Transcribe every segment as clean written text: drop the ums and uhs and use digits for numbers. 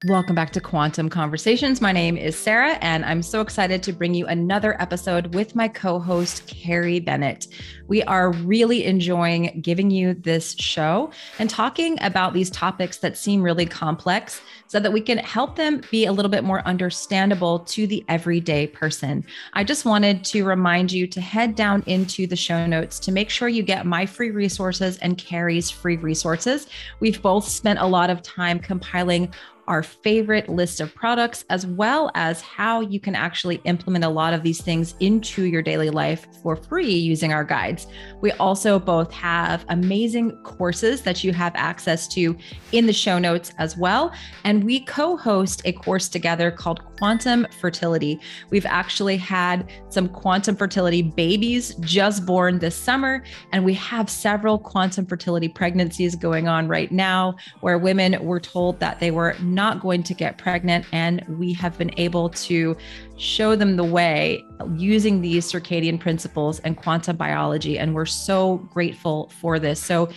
Welcome back to Quantum Conversations. My name is Sarah, and I'm so excited to bring you another episode with my co-host, Carrie Bennett. We are really enjoying giving you this show and talking about these topics that seem really complex so that we can help them be a little bit more understandable to the everyday person. I just wanted to remind you to head down into the show notes to make sure you get my free resources and Carrie's free resources. We've both spent a lot of time compiling our favorite list of products, as well as how you can actually implement a lot of these things into your daily life for free using our guides. We also both have amazing courses that you have access to in the show notes as well. And we co-host a course together called Quantum Fertility. We've actually had some quantum fertility babies just born this summer, and we have several quantum fertility pregnancies going on right now where women were told that they were not going to get pregnant, and we have been able to show them the way using these circadian principles and quantum biology, and we're so grateful for this. So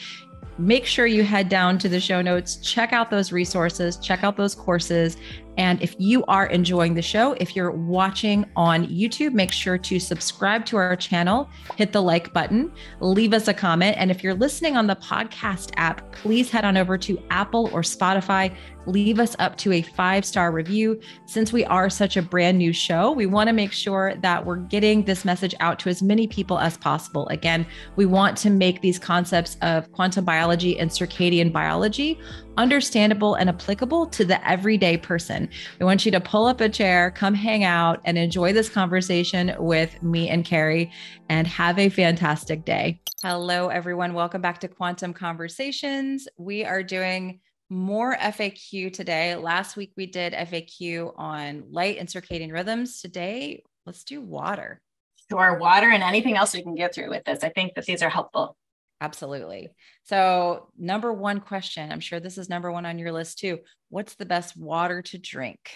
make sure you head down to the show notes, check out those resources, check out those courses. And if you are enjoying the show, if you're watching on YouTube, make sure to subscribe to our channel, hit the like button, leave us a comment. And if you're listening on the podcast app, please head on over to Apple or Spotify, leave us up to a 5-star review. Since we are such a brand new show, we want to make sure that we're getting this message out to as many people as possible. Again, we want to make these concepts of quantum biology and circadian biology understandable and applicable to the everyday person. We want you to pull up a chair, come hang out, and enjoy this conversation with me and Carrie, and have a fantastic day. Hello, everyone. Welcome back to Quantum Conversations. We are doing more FAQ today. Last week, we did FAQ on light and circadian rhythms. Today, let's do water. Sure, water and anything else we can get through with this. I think that these are helpful. Absolutely. So number one question, I'm sure this is number one on your list too. What's the best water to drink?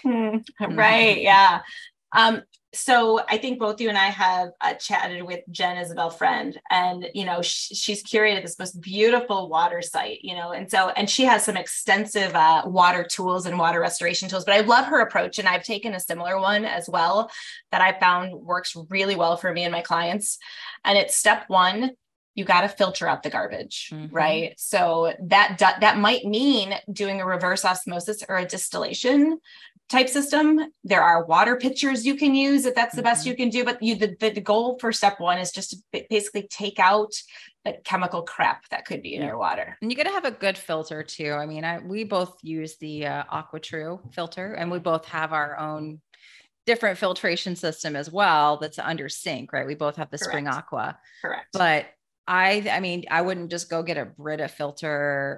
Right. Yeah. So I think both you and I have chatted with Jen Isabel Friend, and, she's curated this most beautiful water site, and she has some extensive water tools and water restoration tools, but I love her approach. And I've taken a similar one as well that I found works really well for me and my clients. And it's step one. You got to filter out the garbage, right? So that might mean doing a reverse osmosis or a distillation type system. There are water pitchers you can use if that's the best you can do. But the goal for step one is just to basically take out the chemical crap that could be in your water. And you got to have a good filter too. I mean, we both use the AquaTrue filter, and we both have our own different filtration system as well that's under sink, right? We both have the Spring Aqua. Correct. But I mean, I wouldn't just go get a Brita filter,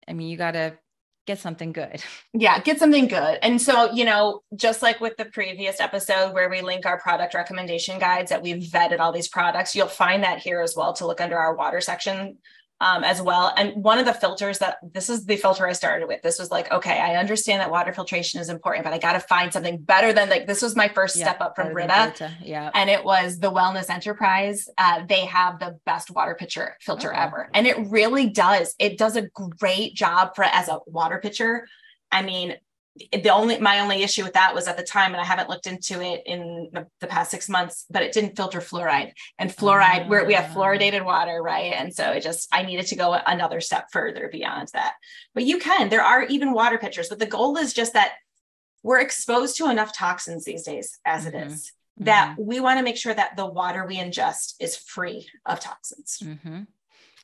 you got to get something good. Yeah, get something good. And so, just like with the previous episode where we link our product recommendation guides that we've vetted all these products, you'll find that here as well to look under our water section as well. And one of the filters this is the filter I started with. This was like, okay, I understand that water filtration is important, but I got to find something better than this was my first step up from Brita. Yeah. And it was the Wellness Enterprise. They have the best water pitcher filter ever. And it really does. It does a great job as a water pitcher. I mean, my only issue with that was at the time, and I haven't looked into it in the past 6 months, but it didn't filter fluoride, and fluoride, we have fluoridated water, right? And so I needed to go another step further beyond that. But there are even water pitchers, but the goal is just that we're exposed to enough toxins these days as it is, that we want to make sure that the water we ingest is free of toxins.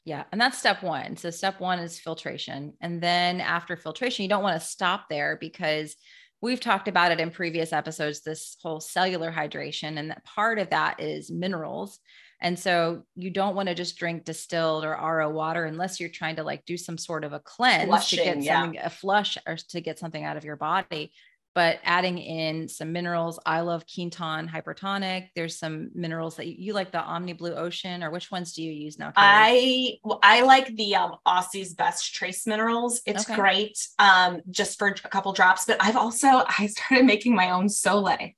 Yeah. And that's step one. So step one is filtration. And then after filtration, you don't want to stop there, because we've talked about it in previous episodes, this whole cellular hydration. And that part of that is minerals. And so you don't want to just drink distilled or RO water unless you're trying to do some sort of a cleanse to get something, a flush, or to get something out of your body. But adding in some minerals, I love Quinton Hypertonic. There's some minerals that you like, the Omni Blue Ocean, or which ones do you use now, Carrie? I like the Aussie's Best Trace Minerals. It's great just for a couple drops. But I started making my own Soleil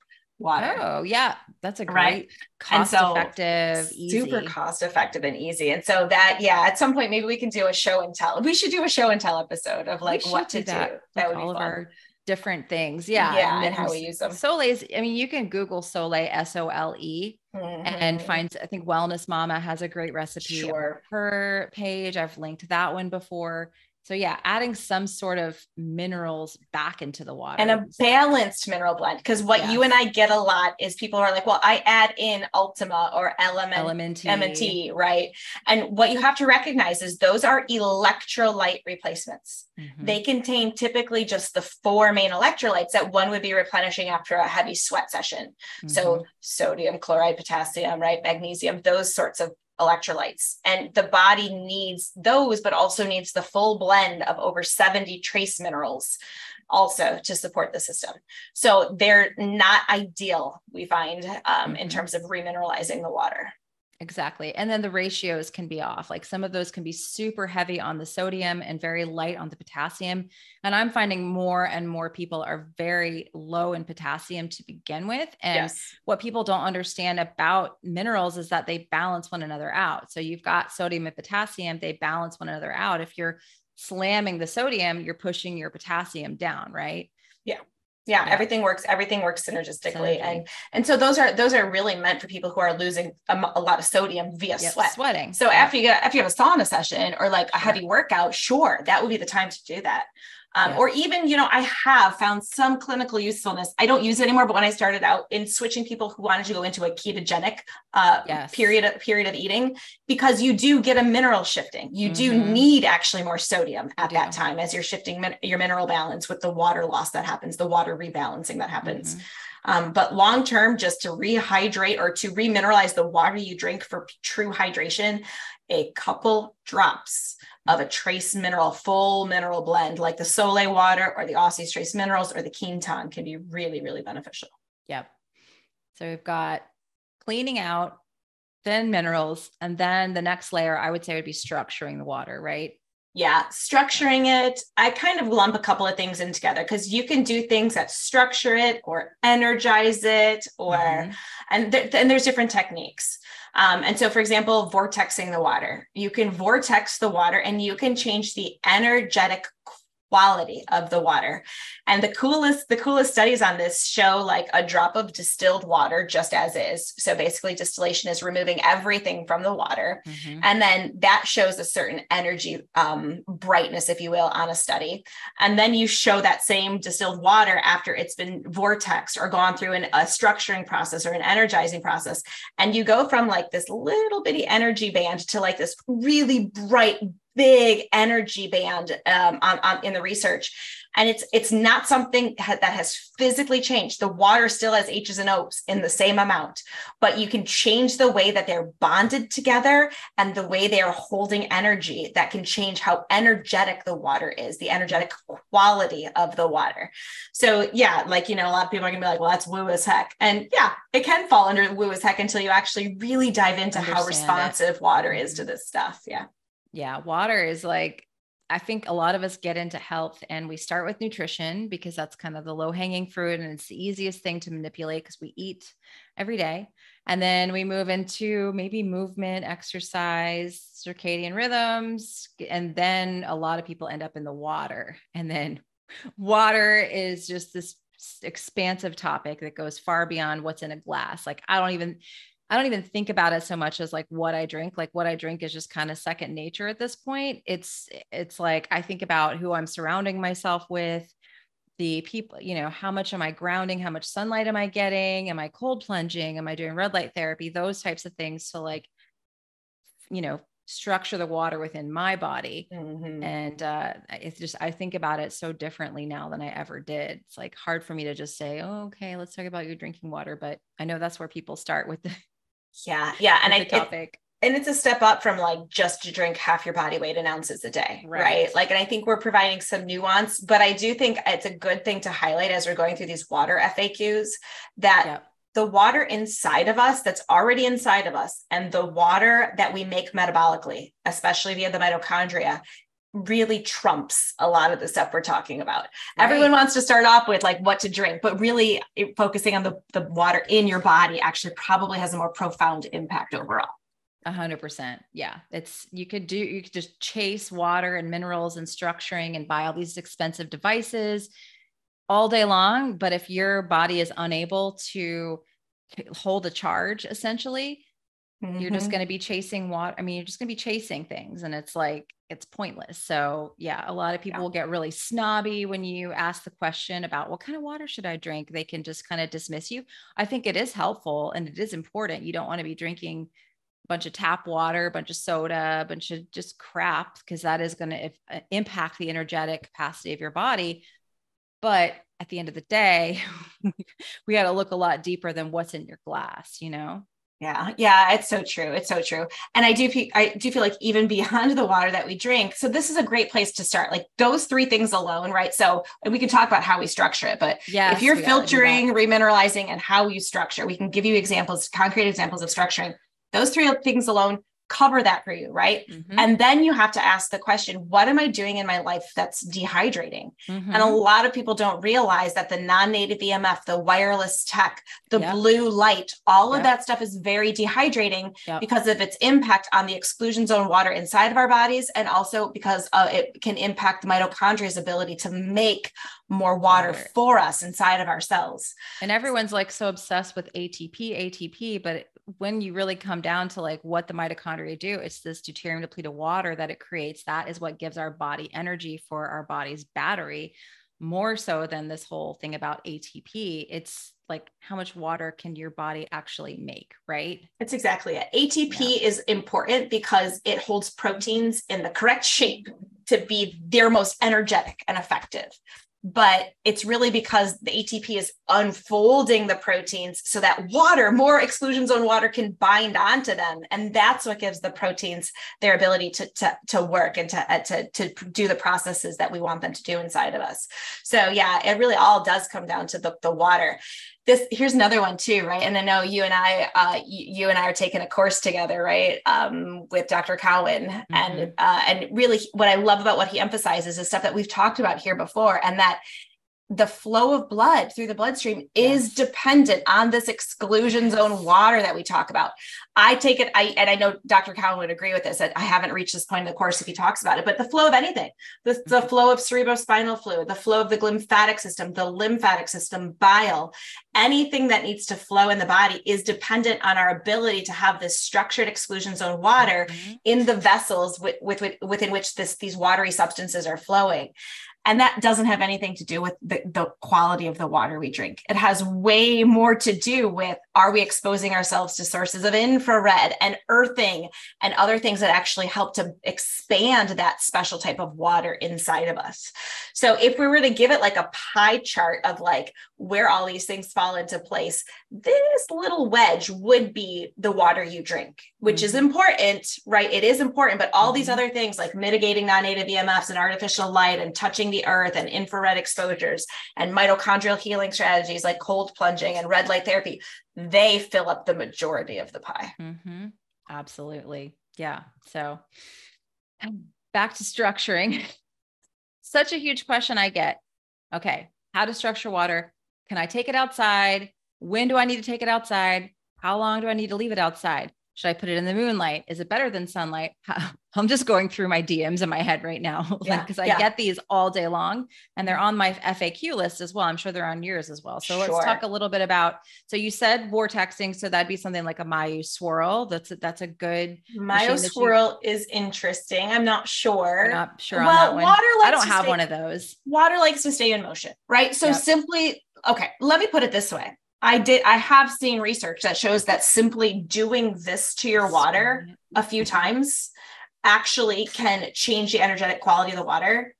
water. Oh, yeah. That's a Right. great And so cost-effective, super easy. cost effective and easy. And so that, yeah, at some point, maybe we can do a show and tell. We should do a show and tell episode of We like should what do to that. do. That Like would be all of fun. our different things. Yeah. Yeah. And And then how we use them. Soleil's, I mean, you can Google Soleil, Sole, and Mm-hmm. find, I think Wellness Mama has a great recipe on Sure. her page. I've linked that one before. So yeah, adding some sort of minerals back into the And water. a balanced mineral blend. Because what you and Yes. I get a lot is people are like, well, I add in Ultima or Elementy. M&T, right? And what you have to recognize is those are electrolyte replacements. Mm-hmm. They contain typically just the 4 main electrolytes that one would be replenishing after a heavy sweat session. Mm-hmm. So sodium, chloride, potassium, right? Magnesium, those sorts of electrolytes. And the body needs those, but also needs the full blend of over 70 trace minerals also to support the system. So they're not ideal, we find, in terms of remineralizing the water. Exactly. And then the ratios can be off. Like some of those can be super heavy on the sodium and very light on the potassium. And I'm finding more and more people are very low in potassium to begin with. And what people don't understand about minerals is that they balance one another out. So you've got sodium and potassium, they balance one another out. If you're slamming the sodium, you're pushing your potassium down, right? Yeah, everything works synergistically. And so those are really meant for people who are losing a lot of sodium via sweating. So after you have a sauna session or like a heavy workout, sure, that would be the time to do that. Or even, I have found some clinical usefulness. I don't use it anymore, but when I started out in switching people who wanted to go into a ketogenic period of eating, because you do get a mineral shifting. You do need actually more sodium at that time as you're shifting your mineral balance with the water loss that happens, the water rebalancing that happens. But long-term, just to rehydrate or to remineralize the water you drink for true hydration, a couple drops of a trace mineral, full mineral blend, like the Soleil water or the Aussie's Trace Minerals or the Quinton can be really, really beneficial. Yep. So we've got cleaning out, then minerals, and then the next layer, I would say, would be structuring the water, right? Yeah, structuring it. I kind of lump a couple of things in together because you can do things that structure it or energize it, or and there's different techniques. And so, for example, vortexing the water. You can vortex the water and you can change the energetic quality of the water. And the coolest studies on this show like a drop of distilled water just as is. So basically distillation is removing everything from the water. And then that shows a certain energy brightness, if you will, on a study. And then you show that same distilled water after it's been vortexed or gone through a structuring process or an energizing process. And you go from like this little bitty energy band to like this really bright, big energy band in the research. And it's not something that has physically changed. The water still has H's and O's in the same amount, but you can change the way that they're bonded together and the way they are holding energy. That can change how energetic the water is, the energetic quality of the water. So yeah, like, a lot of people are gonna be like, well, that's woo as heck. And yeah, it can fall under woo as heck until you actually really dive into how responsive water is to this stuff. Yeah, water is like, I think a lot of us get into health and we start with nutrition because that's kind of the low hanging fruit and it's the easiest thing to manipulate because we eat every day. And then we move into maybe movement, exercise, circadian rhythms. And then a lot of people end up in the water. And then water is just this expansive topic that goes far beyond what's in a glass. Like, I don't even think about it so much as like what I drink. Like what I drink is just kind of second nature at this point. It's like, I think about who I'm surrounding myself with, the people, how much am I grounding? How much sunlight am I getting? Am I cold plunging? Am I doing red light therapy? Those types of things. So like, structure the water within my body. And it's just, I think about it so differently now than I ever did. It's like hard for me to just say, oh, okay, let's talk about your drinking water. But I know that's where people start with the and topic. And it's a step up from like just to drink half your body weight in ounces a day, right? Like, and I think we're providing some nuance, but I do think it's a good thing to highlight as we're going through these water FAQs that the water inside of us that's already inside of us and the water that we make metabolically, especially via the mitochondria, really trumps a lot of the stuff we're talking about. Right. Everyone wants to start off with like what to drink, but really focusing on the water in your body actually probably has a more profound impact overall. 100%. Yeah. You could just chase water and minerals and structuring and buy all these expensive devices all day long. But if your body is unable to hold a charge, essentially, you're just going to be chasing water. I mean, you're just going to be chasing things, and it's pointless. So yeah, a lot of people will get really snobby when you ask the question about what kind of water should I drink. They can just kind of dismiss you. I think it is helpful and it is important. You don't want to be drinking a bunch of tap water, a bunch of soda, a bunch of just crap, because that is going to impact the energetic capacity of your body. But at the end of the day, we got to look a lot deeper than what's in your glass, you know? Yeah. It's so true. It's so true. And I do feel like even beyond the water that we drink. So this is a great place to start, like those three things alone, right? So we can talk about how we structure it, but if you're filtering, remineralizing, and how you structure, we can give you examples, concrete examples of structuring. Those three things alone cover that for you, right? And then you have to ask the question, what am I doing in my life that's dehydrating? And a lot of people don't realize that the non-native EMF, the wireless tech, the blue light, all of that stuff is very dehydrating because of its impact on the exclusion zone water inside of our bodies. And also because it can impact the mitochondria's ability to make more water for us inside of our cells. And everyone's like so obsessed with ATP, but when you really come down to like what the mitochondria do, it's this deuterium depleted water that it creates. That is what gives our body energy for our body's battery, more so than this whole thing about ATP. It's like, how much water can your body actually make, right? That's exactly it. ATP is important because it holds proteins in the correct shape to be their most energetic and effective. But it's really because the ATP is unfolding the proteins so that more exclusion zone water can bind onto them. And that's what gives the proteins their ability to work and to do the processes that we want them to do inside of us. So yeah, it really all does come down to the water. Here's another one too, right? And I know you and I are taking a course together, right? With Dr. Cowan. And really what I love about what he emphasizes is stuff that we've talked about here before, and that the flow of blood through the bloodstream is dependent on this exclusion zone water that we talk about. I take it, and I know Dr. Cowan would agree with this, that I haven't reached this point in the course if he talks about it, but the flow of anything, the flow of cerebrospinal fluid, the flow of the lymphatic system, bile, anything that needs to flow in the body is dependent on our ability to have this structured exclusion zone water in the vessels within which these watery substances are flowing. And that doesn't have anything to do with the quality of the water we drink. It has way more to do with, are we exposing ourselves to sources of infrared and earthing and other things that actually help to expand that special type of water inside of us. So if we were to give it like a pie chart of like where all these things fall into place, this little wedge would be the water you drink, which is important, right? It is important, but all these other things like mitigating non-native EMFs and artificial light and touching the earth and infrared exposures and mitochondrial healing strategies like cold plunging and red light therapy, they fill up the majority of the pie. Absolutely. Yeah. So back to structuring. Such a huge question I get. Okay. How to structure water. Can I take it outside? When do I need to take it outside? How long do I need to leave it outside? Should I put it in the moonlight? Is it better than sunlight? I'm just going through my DMs in my head right now because I get these all day long, and they're on my FAQ list as well. I'm sure they're on yours as well. So let's talk a little bit about, so you said vortexing. So that'd be something like a Mayu swirl. That's a good Mayu swirl is interesting. I'm not sure. Not sure on that one. I don't have one of those. Water likes to stay in motion, right? So simply, okay, let me put it this way. I have seen research that shows that simply doing this to your water a few times actually can change the energetic quality of the water.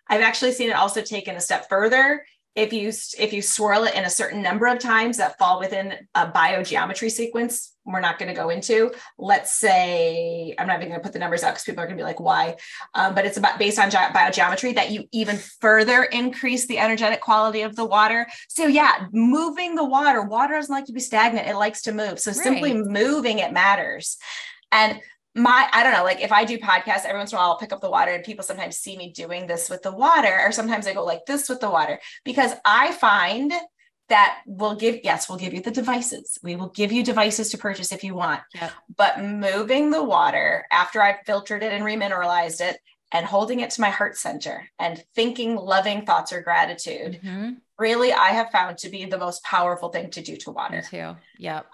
I've actually seen it also taken a step further. If you swirl it in a certain number of times that fall within a biogeometry sequence, we're not going to go into. Let's say, I'm not even going to put the numbers out because people are going to be like, why? But it's based on biogeometry that you even further increase the energetic quality of the water. So yeah, moving the water doesn't like to be stagnant. It likes to move. So simply moving it matters. And I don't know, like if I do podcasts, every once in a while I'll pick up the water and people sometimes see me doing this with the water, or sometimes I go like this with the water, because I find that we'll give you the devices. We will give you devices to purchase if you want, Yep. but moving the water after I've filtered it and remineralized it and holding it to my heart center and thinking loving thoughts or gratitude, really, I have found to be the most powerful thing to do to water. Me too. Yep.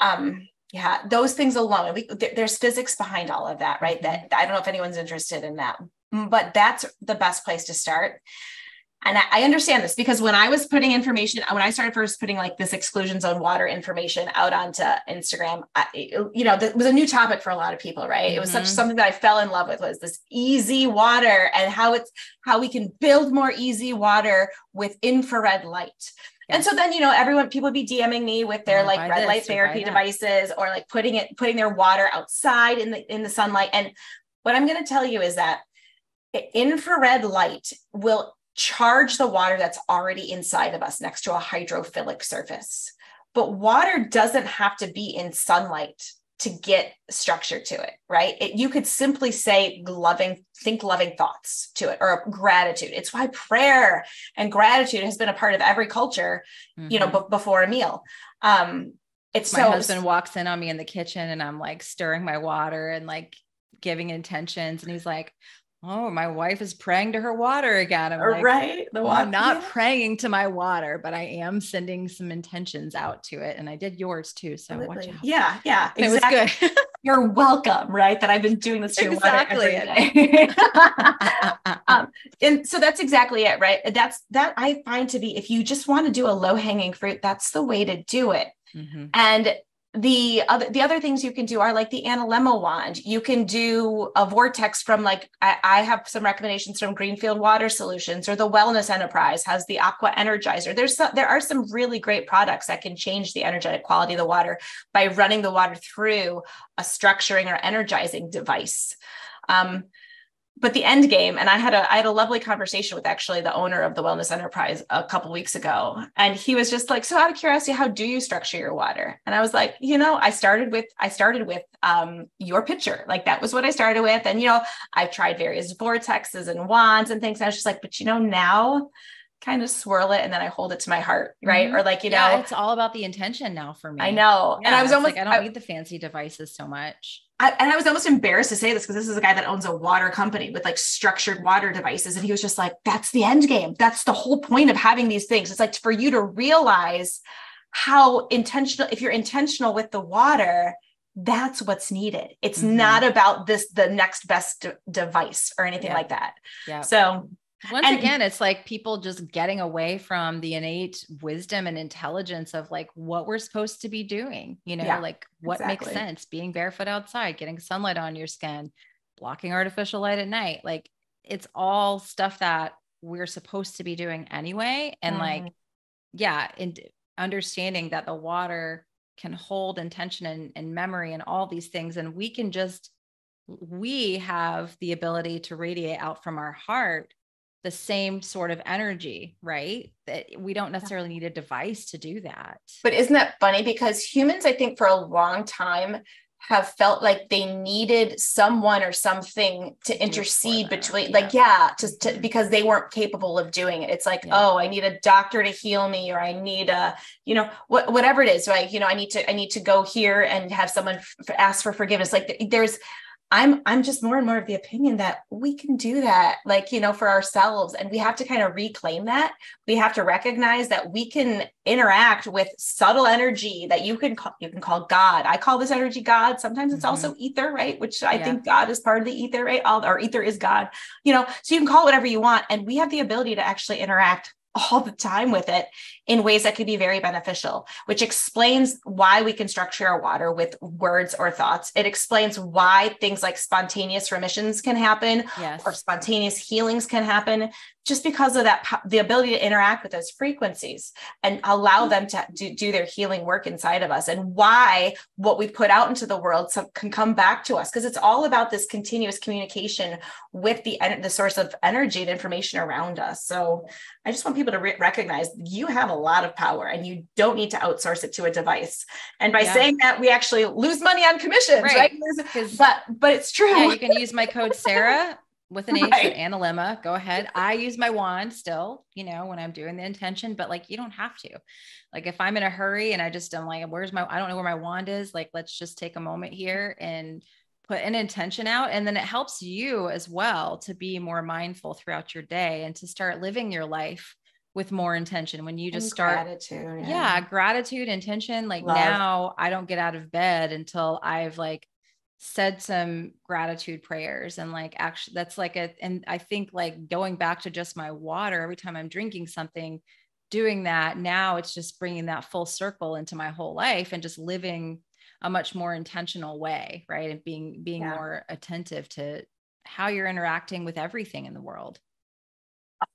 Yeah, those things alone, there's physics behind all of that, right? That I don't know if anyone's interested in that, but that's the best place to start. And I understand this because when I was putting information, when I started first putting like this exclusion zone water information out onto Instagram, it was a new topic for a lot of people, right? It was something that I fell in love with, was this easy water and how we can build more easy water with infrared light. And so then, people would be DMing me with their like red light therapy devices, or like putting their water outside in the sunlight. And what I'm going to tell you is that infrared light will charge the water that's already inside of us next to a hydrophilic surface. But water doesn't have to be in sunlight to get structure to it, right? You could simply say think loving thoughts to it, or gratitude. It's why prayer and gratitude has been a part of every culture, before a meal. My husband walks in on me in the kitchen and I'm like stirring my water and like giving intentions. And he's like, oh, my wife is praying to her water again. I'm like, right. I'm not praying to my water, but I am sending some intentions out to it. And I did yours too. So watch out. Yeah. Exactly. It was good. You're welcome. Right. That I've been doing this to your water every day. And so that's exactly it. Right. That I find to be, if you just want to do a low hanging fruit, that's the way to do it. And the other things you can do are like the analemma wand. You can do a vortex from I have some recommendations from Greenfield Water Solutions, or the Wellness Enterprise has the Aqua Energizer. There are some really great products that can change the energetic quality of the water by running the water through a structuring or energizing device. But the end game, and I had a lovely conversation with actually the owner of the Wellness Enterprise a couple of weeks ago. And he was just like, so out of curiosity, how do you structure your water? And I was like, I started with your picture. Like that was what I started with. And, I've tried various vortexes and wands and things. And I was just like, but now kind of swirl it and then I hold it to my heart. Right. Or like, it's all about the intention now for me. I know. Yeah, and I was almost like, I don't need the fancy devices so much. I was almost embarrassed to say this because this is a guy that owns a water company with like structured water devices. And he was just like, that's the end game. That's the whole point of having these things. It's like for you to realize how if you're intentional with the water, that's what's needed. It's not about the next best device or anything like that. Yeah. So once again, it's like people just getting away from the innate wisdom and intelligence of like what we're supposed to be doing, like what makes sense, being barefoot outside, getting sunlight on your skin, blocking artificial light at night. Like it's all stuff that we're supposed to be doing anyway. And and understanding that the water can hold intention and memory and all these things. And we have the ability to radiate out from our heart the same sort of energy, right? That we don't necessarily need a device to do that. But isn't that funny? Because humans, I think for a long time have felt like they needed someone or something to intercede between, because they weren't capable of doing it. It's like, oh, I need a doctor to heal me, or I need whatever it is, right? I need to go here and have someone ask for forgiveness. Like I'm just more and more of the opinion that we can do that, for ourselves. And we have to kind of reclaim that. We have to recognize that we can interact with subtle energy that you can call God. I call this energy God. Sometimes it's also ether, right? Which I think God is part of the ether, right? Or ether is God, so you can call it whatever you want. And we have the ability to actually interact all the time with it in ways that could be very beneficial, which explains why we can structure our water with words or thoughts. It explains why things like spontaneous remissions can happen, or spontaneous healings can happen, just because of that, the ability to interact with those frequencies and allow them to do their healing work inside of us, and why what we put out into the world can come back to us. Because it's all about this continuous communication with the source of energy and information around us. So I just want people to recognize you have a lot of power and you don't need to outsource it to a device. And by saying that, we actually lose money on commissions, right? But it's true. Yeah, you can use my code Sarah with an H, and Analemma. Go ahead. I use my wand still, you know, when I'm doing the intention, but like, you don't have to. Like, if I'm in a hurry and I just am like, I don't know where my wand is. Like, let's just take a moment here and put an intention out. And then it helps you as well to be more mindful throughout your day and to start living your life with more intention. When you just start gratitude. Gratitude, intention. Like, now I don't get out of bed until I've like said some gratitude prayers. And like, actually that's like and I think like going back to just my water, every time I'm drinking something, doing that, now it's just bringing that full circle into my whole life and just living a much more intentional way. Right. And being more attentive to how you're interacting with everything in the world.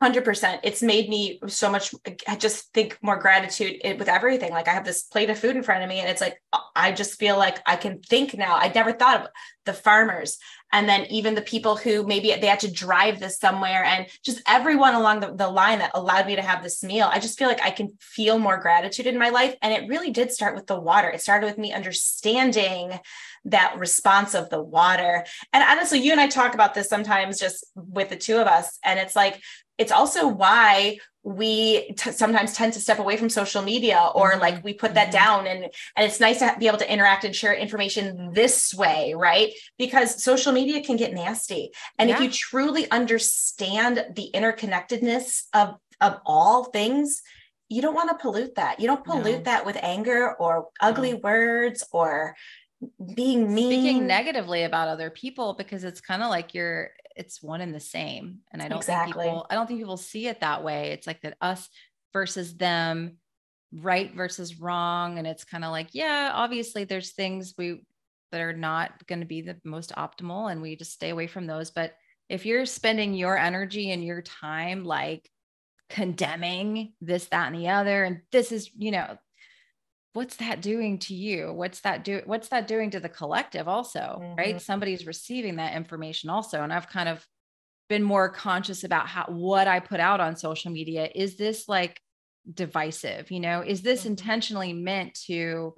100%. It's made me so much, I just think more gratitude with everything. Like, I have this plate of food in front of me and it's like, I just feel like I can think now. I never thought of the farmers, and then even the people who maybe they had to drive this somewhere, and just everyone along the line that allowed me to have this meal. I just feel like I can feel more gratitude in my life. And it really did start with the water. It started with me understanding that response of the water. And honestly, you and I talk about this sometimes just with the two of us. And it's like, it's also why we sometimes tend to step away from social media, or like we put that down, and it's nice to be able to interact and share information this way, right? Because social media can get nasty. And if you truly understand the interconnectedness of all things, you don't want to pollute that. You don't pollute that with anger or ugly words or being mean, speaking negatively about other people, because it's kind of like it's one and the same. And I don't think people see it that way. It's like that us versus them, right versus wrong. And it's kind of like, yeah, obviously there's things that are not going to be the most optimal, and we just stay away from those. But if you're spending your energy and your time, like condemning this, that, and the other, and this is, you know, what's that doing to you? What's that doing to the collective also, right? Somebody's receiving that information also. And I've kind of been more conscious about what I put out on social media. Is this like divisive? You know, is this intentionally meant to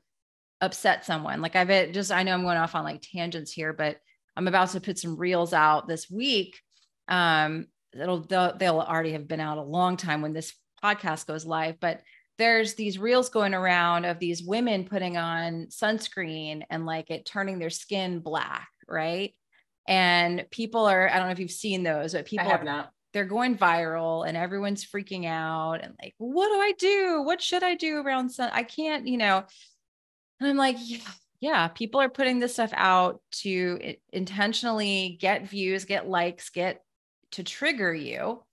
upset someone? Like I know I'm going off on like tangents here, but I'm about to put some reels out this week. They'll already have been out a long time when this podcast goes live, but there's these reels going around of these women putting on sunscreen and like it turning their skin black. Right. And people I don't know if you've seen those, but people have not. They're going viral and everyone's freaking out and like, what do I do? What should I do around sun? I can't, you know, and I'm like, yeah, people are putting this stuff out to intentionally get views, get likes, to trigger you.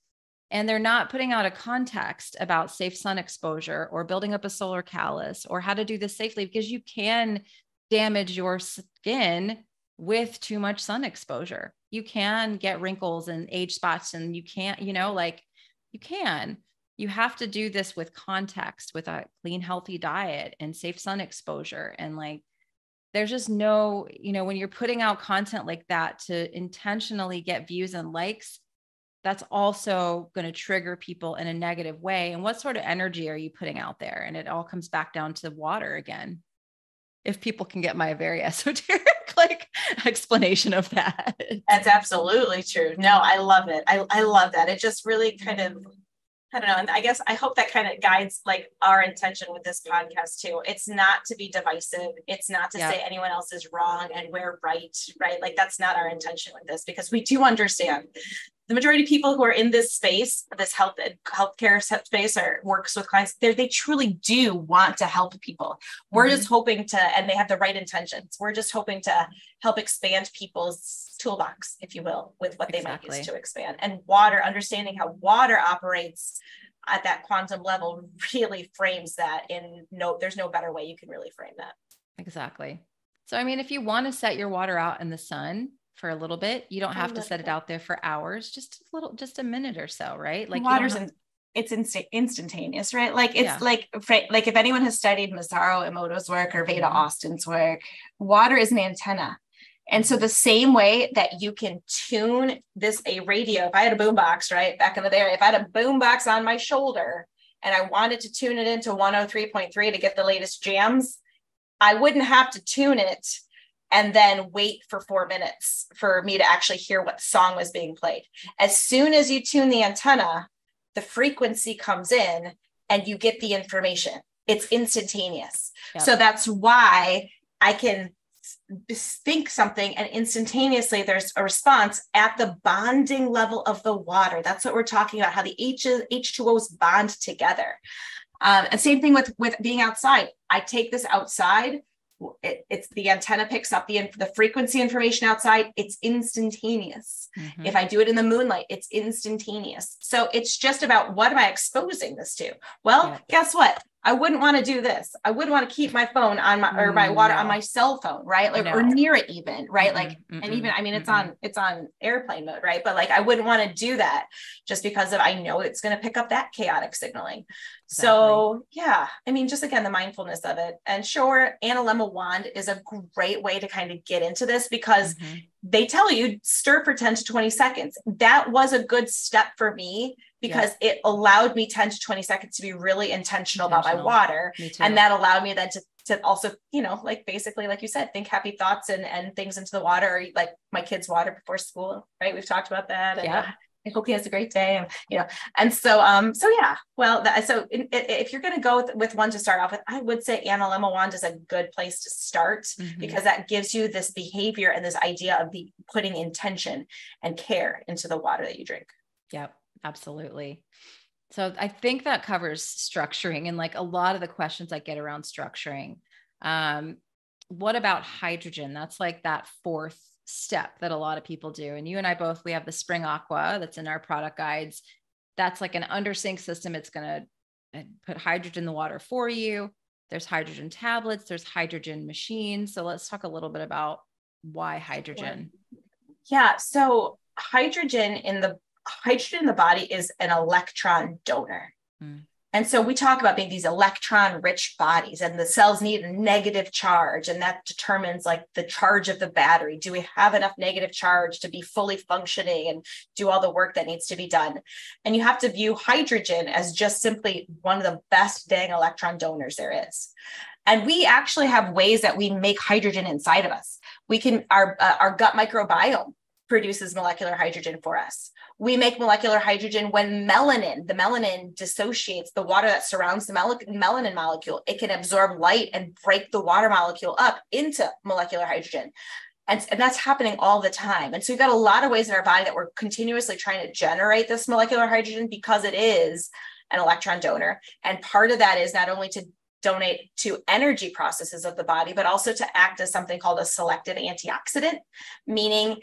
And they're not putting out a context about safe sun exposure or building up a solar callus or how to do this safely, because you can damage your skin with too much sun exposure. You can get wrinkles and age spots, and you can't, you know, like you have to do this with context, with a clean, healthy diet and safe sun exposure. And like, there's just no, you know, when you're putting out content like that to intentionally get views and likes, that's also going to trigger people in a negative way. And what sort of energy are you putting out there? And it all comes back down to water again. If people can get my very esoteric like explanation of that. That's absolutely true. No, I love it. I love that. It just really kind of, I don't know. And I guess I hope that kind of guides like our intention with this podcast too. It's not to be divisive. It's not to say anyone else is wrong and we're right. Like that's not our intention with this, because we do understand the majority of people who are in this space, this healthcare space, or works with clients, they truly do want to help people. We're just hoping and they have the right intentions. We're just hoping to help expand people's toolbox, if you will, with what they might use to expand. And water, understanding how water operates at that quantum level really frames that there's no better way you can really frame that. Exactly. So, I mean, if you want to set your water out in the sun for a little bit, you don't have to set it out there for hours, just a minute or so, right? Like water's it's instantaneous, right? Like it's like if anyone has studied Masaru Emoto's work or Veda Austin's work, water is an antenna. And so the same way that you can tune a radio, if I had a boombox, right, back in the day, if I had a boombox on my shoulder and I wanted to tune it into 103.3 to get the latest jams, I wouldn't have to tune it and then wait for 4 minutes for me to actually hear what song was being played. As soon as you tune the antenna, the frequency comes in and you get the information. It's instantaneous. Yep. So that's why I can think something and instantaneously there's a response at the bonding level of the water. That's what we're talking about, how the H2Os bond together. And same thing with being outside. I take this outside. It's the antenna picks up the frequency information outside. It's instantaneous. Mm-hmm. If I do it in the moonlight, it's instantaneous. So it's just about, what am I exposing this to? Well, guess what? I wouldn't want to do this. I wouldn't want to keep my phone on my water on my cell phone, right? Like, or near it even, right? Mm-hmm. Like, and even, I mean, it's on airplane mode, right? But like, I wouldn't want to do that just because I know it's going to pick up that chaotic signaling. Exactly. So yeah, I mean, just again, the mindfulness of it. And sure, analemma wand is a great way to kind of get into this because they tell you stir for 10 to 20 seconds. That was a good step for me because it allowed me 10 to 20 seconds to be really intentional about my water. And that allowed me then to also, you know, like basically, like you said, think happy thoughts and things into the water, like my kids' water before school, right? We've talked about that. And, I hope he has a great day. And, you know, and so yeah, well, if you're going to go with one to start off with, I would say analemma wand is a good place to start because that gives you this behavior and this idea of putting intention and care into the water that you drink. Yep, absolutely. So I think that covers structuring and like a lot of the questions I get around structuring. What about hydrogen? That's like that fourth step that a lot of people do. And you and I both, we have the Spring Aqua that's in our product guides. That's like an under sink system. It's going to put hydrogen in the water for you. There's hydrogen tablets, there's hydrogen machines. So let's talk a little bit about why hydrogen. Yeah. So hydrogen in the body is an electron donor. And so we talk about being these electron rich bodies and the cells need a negative charge. And that determines like the charge of the battery. Do we have enough negative charge to be fully functioning and do all the work that needs to be done? And you have to view hydrogen as just simply one of the best dang electron donors there is. And we actually have ways that we make hydrogen inside of us. We can, our gut microbiome produces molecular hydrogen for us. We make molecular hydrogen when the melanin dissociates the water that surrounds the melanin molecule. It can absorb light and break the water molecule up into molecular hydrogen. And that's happening all the time. And so we've got a lot of ways in our body that we're continuously trying to generate this molecular hydrogen because it is an electron donor. And part of that is not only to donate to energy processes of the body, but also to act as something called a selective antioxidant, meaning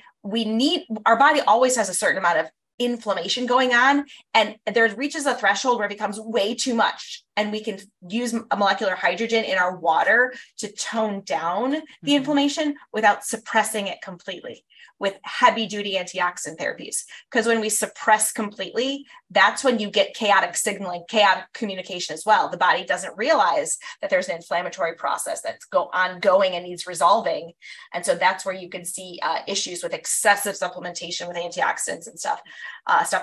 our body always has a certain amount of inflammation going on, and there reaches a threshold where it becomes way too much. And we can use a molecular hydrogen in our water to tone down the inflammation without suppressing it completely with heavy duty antioxidant therapies. Because when we suppress completely, that's when you get chaotic signaling, chaotic communication as well. The body doesn't realize that there's an inflammatory process that's ongoing and needs resolving. And so that's where you can see issues with excessive supplementation with antioxidants and stuff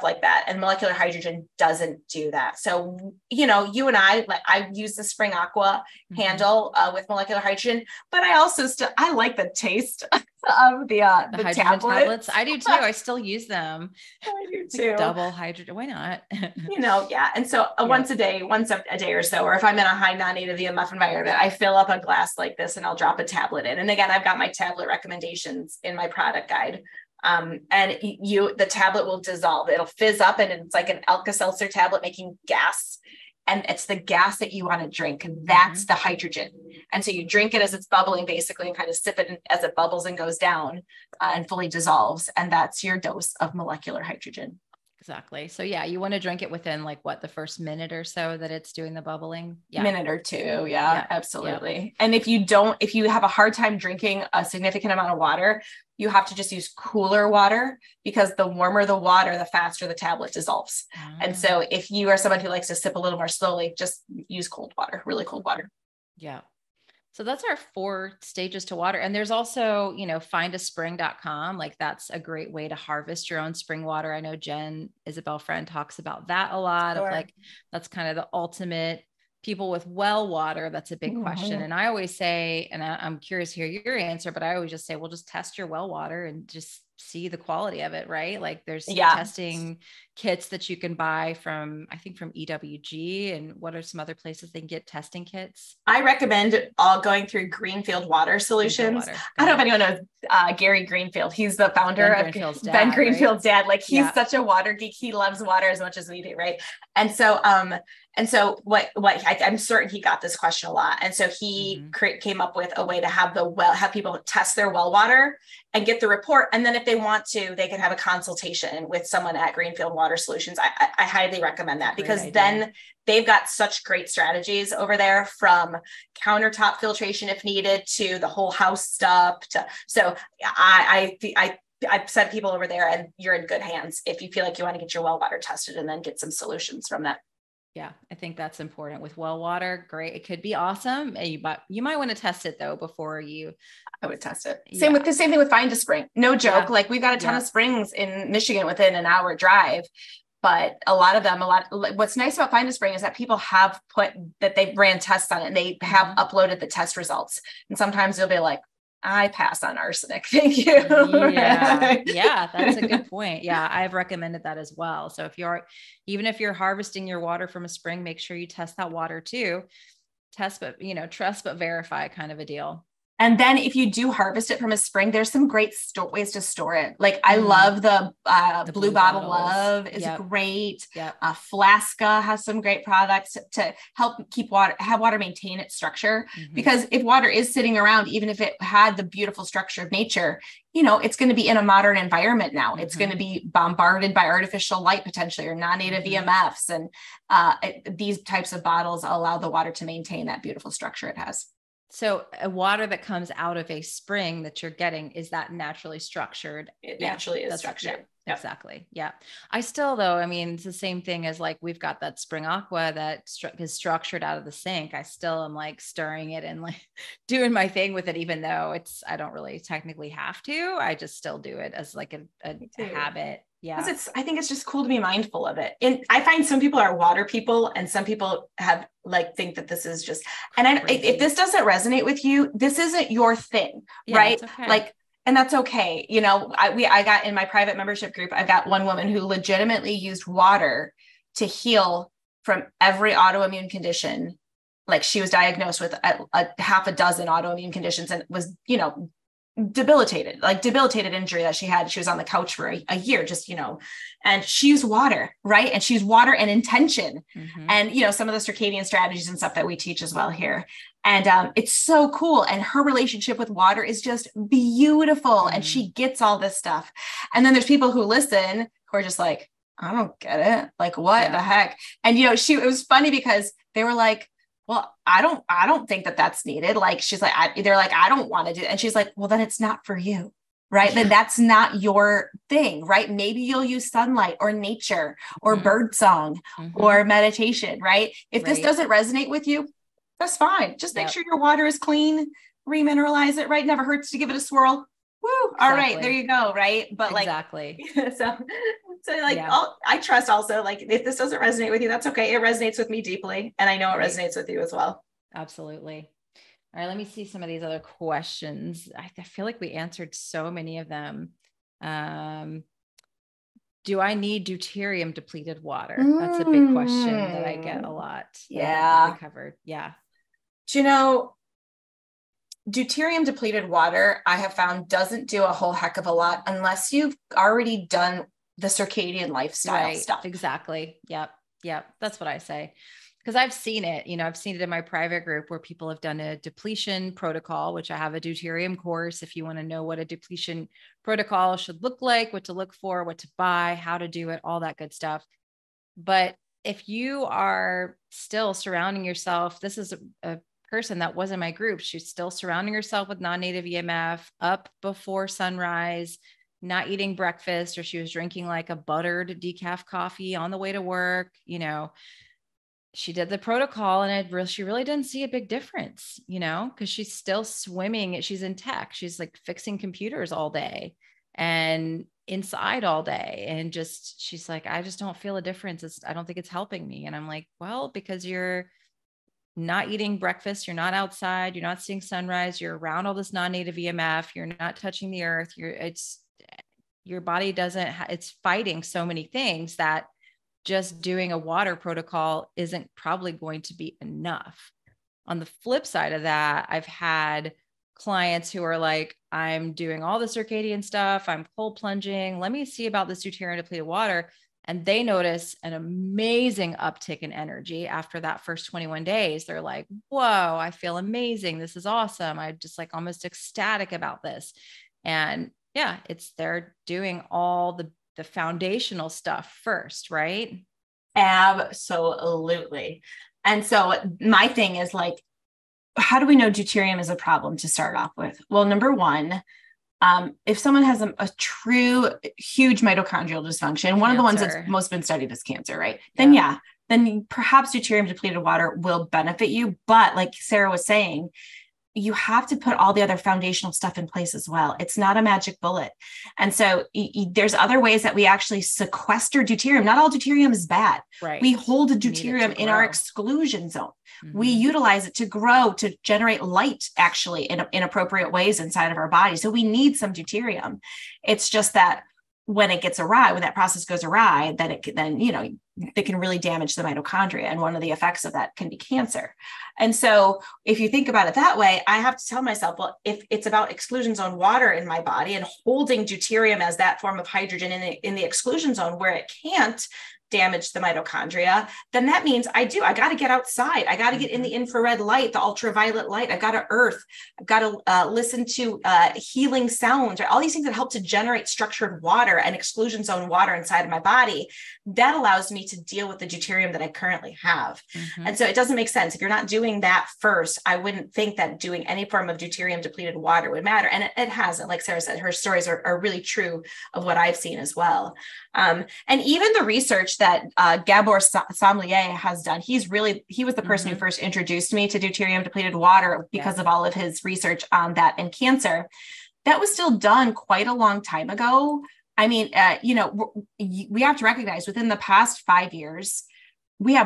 like that. And molecular hydrogen doesn't do that. So, you know, you and I use the Spring Aqua handle with molecular hydrogen, but I also I like the taste of the hydrogen tablets. I do too. I still use them. I do too. Like double hydrogen. Why not? You know, yeah. And so once a day or so, or if I'm in a high non-native EMF environment, I fill up a glass like this and I'll drop a tablet in. And again, I've got my tablet recommendations in my product guide. And the tablet will dissolve. It'll fizz up and it's like an Alka-Seltzer tablet making gas. And it's the gas that you want to drink. And that's the hydrogen. And so you drink it as it's bubbling, basically, and kind of sip it as it bubbles and goes down and fully dissolves. And that's your dose of molecular hydrogen. Exactly. So yeah, you want to drink it within like the first minute or so that it's doing the bubbling. Yeah. Minute or two. Yeah, absolutely. Yeah. And if you have a hard time drinking a significant amount of water, you have to just use cooler water because the warmer the water, the faster the tablet dissolves. And so if you are someone who likes to sip a little more slowly, just use cold water, really cold water. Yeah. So that's our 4 stages to water. And there's also, findaspring.com. Like that's a great way to harvest your own spring water. I know Jen Isabel Friend talks about that a lot of like, that's kind of the ultimate. People with well water, that's a big question. And I always say, and I'm curious to hear your answer, but I always just say, well, just test your well water and just see the quality of it, right? Like there's testing kits that you can buy from, I think from EWG, and what are some other places they can get testing kits? I recommend all going through Greenfield Water Solutions. I don't know if anyone knows Gary Greenfield. He's the founder of Ben Greenfield's dad. Like he's such a water geek. He loves water as much as we do, right? And so what I'm certain he got this question a lot. And so he came up with a way to have people test their well water and get the report. And then if they want to, they can have a consultation with someone at Greenfield Water Solutions. I highly recommend that because then they've got such great strategies over there, from countertop filtration if needed to the whole house stuff. So I've sent people over there, and you're in good hands if you feel like you want to get your well water tested and then get some solutions from that. Yeah, I think that's important with well water. Great. It could be awesome. You might want to test it though before you. I would test it. Same thing with Find a Spring. No joke. Yeah. Like we've got a ton of springs in Michigan within an hour drive, but what's nice about Find a Spring is that people have put that they ran tests on it and they have uploaded the test results. And sometimes they'll be like, I pass on arsenic. Thank you. Yeah, that's a good point. Yeah, I've recommended that as well. So even if you're harvesting your water from a spring, make sure you test that water too. Test, but trust, but verify kind of a deal. And then if you do harvest it from a spring, there's some great ways to store it. Like I love the Blue Bottle Love is great. Yep. Flaska has some great products to help have water maintain its structure. Because if water is sitting around, even if it had the beautiful structure of nature, it's going to be in a modern environment now. It's going to be bombarded by artificial light, potentially, or non-native EMFs. And these types of bottles allow the water to maintain that beautiful structure it has. So a water that comes out of a spring that you're getting, is that naturally structured? It naturally is structured. Yeah, exactly. Yeah. I still, though, I mean, it's the same thing as like, we've got that spring aqua that is structured out of the sink. I still am like stirring it and like doing my thing with it, even though I don't really technically have to. I just still do it as like a habit. Yeah. I think it's just cool to be mindful of it. And I find some people are water people and some people think that this is just, and if this doesn't resonate with you, this isn't your thing, right? Okay. And that's okay. I got in my private membership group, I've got one woman who legitimately used water to heal from every autoimmune condition. Like she was diagnosed with a half a dozen autoimmune conditions and was, debilitated injury that she had. She was on the couch for a year, and she used water, right? And she used water and intention and, some of the circadian strategies and stuff that we teach as well here. And it's so cool. And her relationship with water is just beautiful. And she gets all this stuff. And then there's people who listen who are just like, I don't get it. Like, what the heck? And, it was funny because they were like, well, I don't think that that's needed. Like, she's like, they're like, I don't want to do it. And she's like, well, then it's not for you. Right. Then that's not your thing. Right. Maybe you'll use sunlight or nature or bird song or meditation. Right. If this doesn't resonate with you, that's fine. Just make sure your water is clean, remineralize it. Right. Never hurts to give it a swirl. Woo. Exactly. All right. There you go. Right. But exactly. I trust also, like, if this doesn't resonate with you, that's okay. It resonates with me deeply. And I know it resonates with you as well. Absolutely. All right. Let me see some of these other questions. I feel like we answered so many of them. Do I need deuterium depleted water? That's a big question that I get a lot. Yeah. We covered. Yeah. Do deuterium depleted water, I have found, doesn't do a whole heck of a lot unless you've already done the circadian lifestyle stuff. Exactly. Yep. That's what I say. Because I've seen it, I've seen it in my private group where people have done a depletion protocol, which I have a deuterium course. If you want to know what a depletion protocol should look like, what to look for, what to buy, how to do it, all that good stuff. But if you are still surrounding yourself, this is a person that was in my group. She's still surrounding herself with non-native EMF, up before sunrise, not eating breakfast, or she was drinking like a buttered decaf coffee on the way to work. she did the protocol and she really didn't see a big difference, because she's still swimming. She's in tech. She's like fixing computers all day and inside all day. And she's like, I just don't feel a difference. I don't think it's helping me. And I'm like, well, because you're not eating breakfast, you're not outside, you're not seeing sunrise, you're around all this non-native EMF, you're not touching the earth. Your body it's fighting so many things that just doing a water protocol isn't probably going to be enough. On the flip side of that, I've had clients who are like, I'm doing all the circadian stuff, I'm cold plunging, let me see about this deuterium depleted water. And they notice an amazing uptick in energy after that first 21 days. They're like, whoa, I feel amazing. This is awesome. I'm just like almost ecstatic about this. And yeah, they're doing all the foundational stuff first, right? Absolutely. And so my thing is like, how do we know deuterium is a problem to start off with? Well, number one, if someone has a true huge mitochondrial dysfunction, one of the ones that's most been studied is cancer, right? Then perhaps deuterium depleted water will benefit you. But like Sarah was saying, you have to put all the other foundational stuff in place as well. It's not a magic bullet. And so there's other ways that we actually sequester deuterium. Not all deuterium is bad. Right. We hold a deuterium in our exclusion zone. Mm-hmm. We utilize it to grow, to generate light actually in appropriate ways inside of our body. So we need some deuterium. It's just that when it gets awry, when that process goes awry, then it can really damage the mitochondria. And one of the effects of that can be cancer. And so if you think about it that way, I have to tell myself, well, if it's about exclusion zone water in my body and holding deuterium as that form of hydrogen in the exclusion zone where it can't damage the mitochondria, then that means I got to get outside. I got to get in the infrared light, the ultraviolet light. I've got to earth. I've got to listen to healing sounds, or all these things that help to generate structured water and exclusion zone water inside of my body. That allows me to deal with the deuterium that I currently have. Mm-hmm. And so it doesn't make sense. If you're not doing that first, I wouldn't think that doing any form of deuterium depleted water would matter. And it hasn't. Like Sarah said, her stories are really true of what I've seen as well. And even the research that Gabor Sommelier has done, he was the person who first introduced me to deuterium depleted water because of all of his research on that and cancer. That was still done quite a long time ago. I mean, we have to recognize within the past 5 years, we've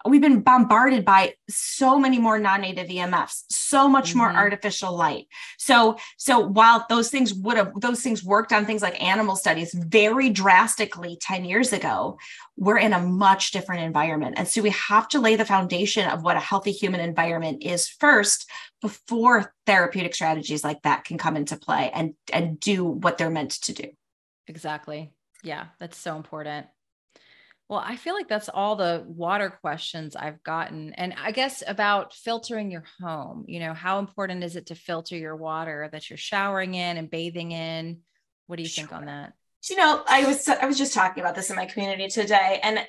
been bombarded by so many more non-native EMFs, so much more artificial light. So while those things worked on things like animal studies very drastically 10 years ago, we're in a much different environment. And so we have to lay the foundation of what a healthy human environment is first before therapeutic strategies like that can come into play and do what they're meant to do. Exactly. Yeah, that's so important. Well, I feel like that's all the water questions I've gotten. And I guess about filtering your home, how important is it to filter your water that you're showering in and bathing in? What do you think on that? I was just talking about this in my community today, and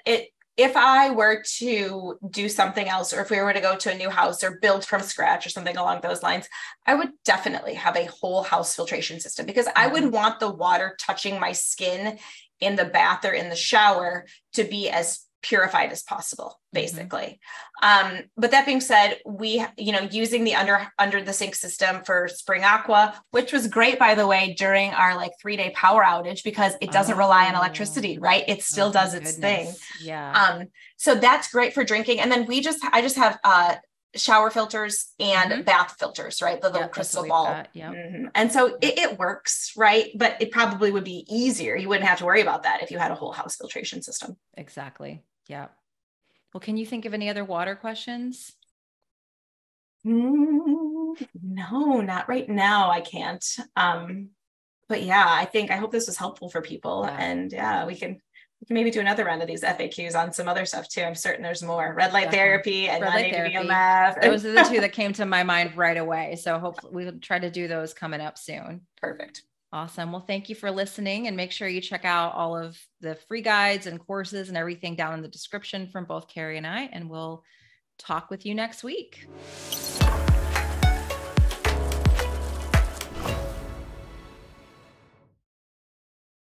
if I were to do something else, or if we were to go to a new house or build from scratch or something along those lines, I would definitely have a whole house filtration system, because I would want the water touching my skin in the bath or in the shower to be as purified as possible, basically. But that being said, we, using the under the sink system for Spring Aqua, which was great, by the way, during our 3-day power outage, because it doesn't rely on electricity, right? It still does its thing. Yeah. So that's great for drinking. And then I just have shower filters and bath filters, right? The little crystal ball. And so it works, right? But it probably would be easier. You wouldn't have to worry about that if you had a whole house filtration system. Exactly. Yeah. Well, can you think of any other water questions? No, not right now. I can't. But yeah, I hope this was helpful for people. Yeah. And we can maybe do another round of these FAQs on some other stuff too. I'm certain there's more. Red light therapy and non-native EMF. Those are the two that came to my mind right away. So hopefully we'll try to do those coming up soon. Perfect. Awesome. Well, thank you for listening, and make sure you check out all of the free guides and courses and everything down in the description from both Carrie and I, and we'll talk with you next week.